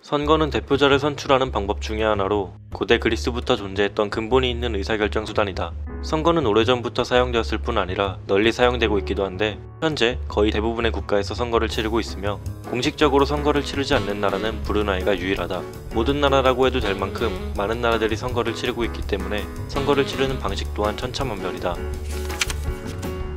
선거는 대표자를 선출하는 방법 중의 하나로 고대 그리스부터 존재했던 근본이 있는 의사결정 수단이다. 선거는 오래전부터 사용되었을 뿐 아니라 널리 사용되고 있기도 한데 현재 거의 대부분의 국가에서 선거를 치르고 있으며 공식적으로 선거를 치르지 않는 나라는 브루나이가 유일하다. 모든 나라라고 해도 될 만큼 많은 나라들이 선거를 치르고 있기 때문에 선거를 치르는 방식 또한 천차만별이다.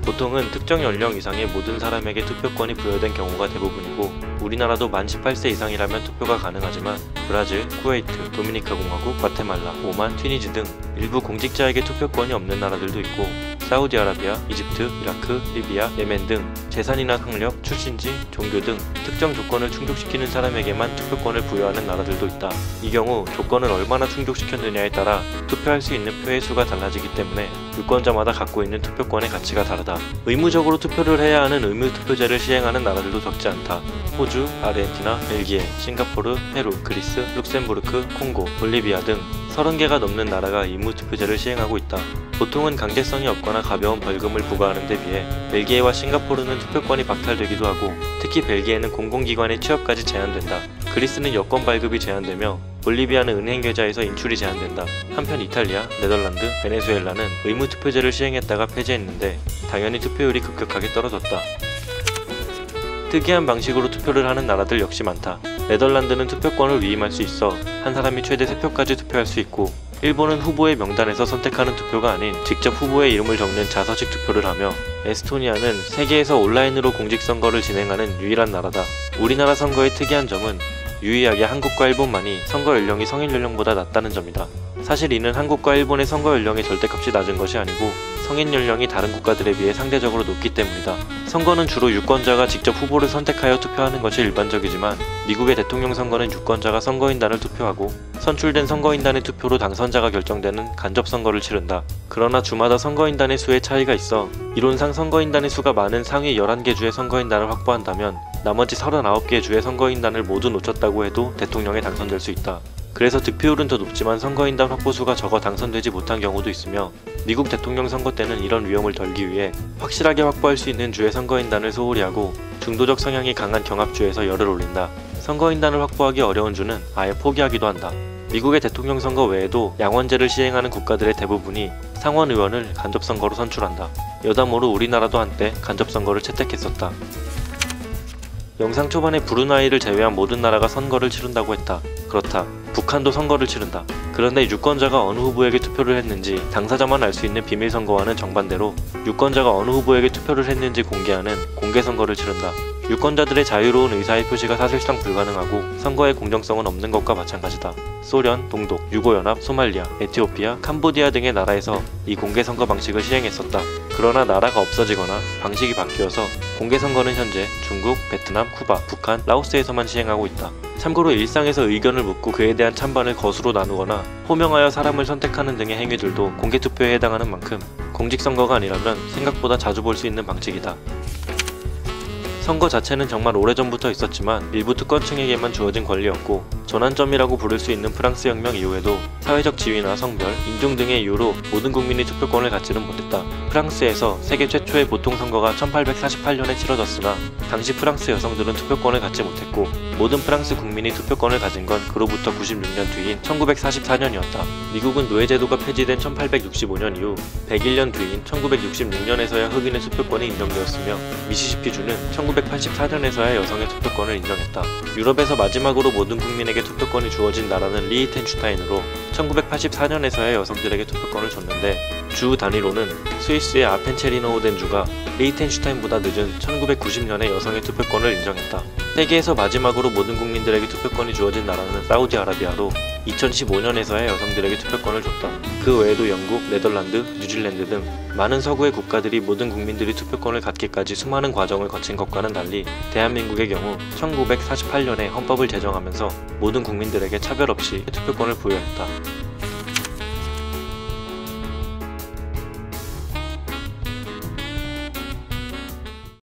보통은 특정 연령 이상의 모든 사람에게 투표권이 부여된 경우가 대부분이고 우리나라도 만 18세 이상이라면 투표가 가능하지만 브라질, 쿠웨이트, 도미니카 공화국, 과테말라, 오만, 튀니지 등 일부 공직자에게 투표권이 없는 나라들도 있고 사우디아라비아, 이집트, 이라크, 리비아, 예멘 등 재산이나 학력, 출신지, 종교 등 특정 조건을 충족시키는 사람에게만 투표권을 부여하는 나라들도 있다. 이 경우 조건을 얼마나 충족시켰느냐에 따라 투표할 수 있는 표의 수가 달라지기 때문에 유권자마다 갖고 있는 투표권의 가치가 다르다. 의무적으로 투표를 해야 하는 의무투표제를 시행하는 나라들도 적지 않다. 호주, 아르헨티나, 벨기에, 싱가포르, 페루, 그리스, 룩셈부르크, 콩고, 볼리비아 등 30개가 넘는 나라가 의무투표제를 시행하고 있다. 보통은 강제성이 없거나 가벼운 벌금을 부과하는 데 비해 벨기에와 싱가포르는 투표권이 박탈되기도 하고 특히 벨기에는 공공기관의 취업까지 제한된다. 그리스는 여권 발급이 제한되며 볼리비아는 은행 계좌에서 인출이 제한된다. 한편 이탈리아, 네덜란드, 베네수엘라는 의무투표제를 시행했다가 폐지했는데 당연히 투표율이 급격하게 떨어졌다. 특이한 방식으로 투표를 하는 나라들 역시 많다. 네덜란드는 투표권을 위임할 수 있어 한 사람이 최대 3표까지 투표할 수 있고 일본은 후보의 명단에서 선택하는 투표가 아닌 직접 후보의 이름을 적는 자서식 투표를 하며 에스토니아는 세계에서 온라인으로 공직선거를 진행하는 유일한 나라다. 우리나라 선거의 특이한 점은 유일하게 한국과 일본만이 선거 연령이 성인 연령보다 낮다는 점이다. 사실 이는 한국과 일본의 선거 연령의 절대값이 낮은 것이 아니고 성인 연령이 다른 국가들에 비해 상대적으로 높기 때문이다. 선거는 주로 유권자가 직접 후보를 선택하여 투표하는 것이 일반적이지만 미국의 대통령 선거는 유권자가 선거인단을 투표하고 선출된 선거인단의 투표로 당선자가 결정되는 간접선거를 치른다. 그러나 주마다 선거인단의 수에 차이가 있어 이론상 선거인단의 수가 많은 상위 11개 주의 선거인단을 확보한다면 나머지 39개 주의 선거인단을 모두 놓쳤다고 해도 대통령에 당선될 수 있다. 그래서 득표율은 더 높지만 선거인단 확보수가 적어 당선되지 못한 경우도 있으며 미국 대통령 선거 때는 이런 위험을 덜기 위해 확실하게 확보할 수 있는 주의 선거인단을 소홀히 하고 중도적 성향이 강한 경합주에서 열을 올린다. 선거인단을 확보하기 어려운 주는 아예 포기하기도 한다. 미국의 대통령 선거 외에도 양원제를 시행하는 국가들의 대부분이 상원 의원을 간접선거로 선출한다. 여담으로 우리나라도 한때 간접선거를 채택했었다. 영상 초반에 브루나이를 제외한 모든 나라가 선거를 치른다고 했다. 그렇다. 북한도 선거를 치른다. 그런데 유권자가 어느 후보에게 투표를 했는지 당사자만 알 수 있는 비밀선거와는 정반대로 유권자가 어느 후보에게 투표를 했는지 공개하는 공개선거를 치른다. 유권자들의 자유로운 의사의 표시가 사실상 불가능하고 선거의 공정성은 없는 것과 마찬가지다. 소련, 동독, 유고연합, 소말리아, 에티오피아, 캄보디아 등의 나라에서 이 공개선거 방식을 시행했었다. 그러나 나라가 없어지거나 방식이 바뀌어서 공개선거는 현재 중국, 베트남, 쿠바, 북한, 라오스에서만 시행하고 있다. 참고로 일상에서 의견을 묻고 그에 대한 찬반을 거수로 나누거나 호명하여 사람을 선택하는 등의 행위들도 공개투표에 해당하는 만큼 공직선거가 아니라면 생각보다 자주 볼 수 있는 방식이다. 선거 자체는 정말 오래전부터 있었지만 일부 특권층에게만 주어진 권리였고 전환점이라고 부를 수 있는 프랑스 혁명 이후에도 사회적 지위나 성별, 인종 등의 이유로 모든 국민이 투표권을 갖지는 못했다. 프랑스에서 세계 최초의 보통선거가 1848년에 치러졌으나 당시 프랑스 여성들은 투표권을 갖지 못했고 모든 프랑스 국민이 투표권을 가진 건 그로부터 96년 뒤인 1944년이었다. 미국은 노예제도가 폐지된 1865년 이후 101년 뒤인 1966년에서야 흑인의 투표권이 인정되었으며 미시시피주는 1984년에서야 여성의 투표권을 인정했다. 유럽에서 마지막으로 모든 국민에게 투표권이 주어진 나라는 리히텐슈타인으로 1984년에서야 여성들에게 투표권을 줬는데 주 단위로는 스위스의 아펜체리노호덴주가 리히텐슈타인보다 늦은 1990년에 여성의 투표권을 인정했다. 세계에서 마지막으로 모든 국민들에게 투표권이 주어진 나라는 사우디아라비아로 2015년에서야 여성들에게 투표권을 줬다. 그 외에도 영국, 네덜란드, 뉴질랜드 등 많은 서구의 국가들이 모든 국민들이 투표권을 갖기까지 수많은 과정을 거친 것과는 달리 대한민국의 경우 1948년에 헌법을 제정하면서 모든 국민들에게 차별 없이 투표권을 부여했다.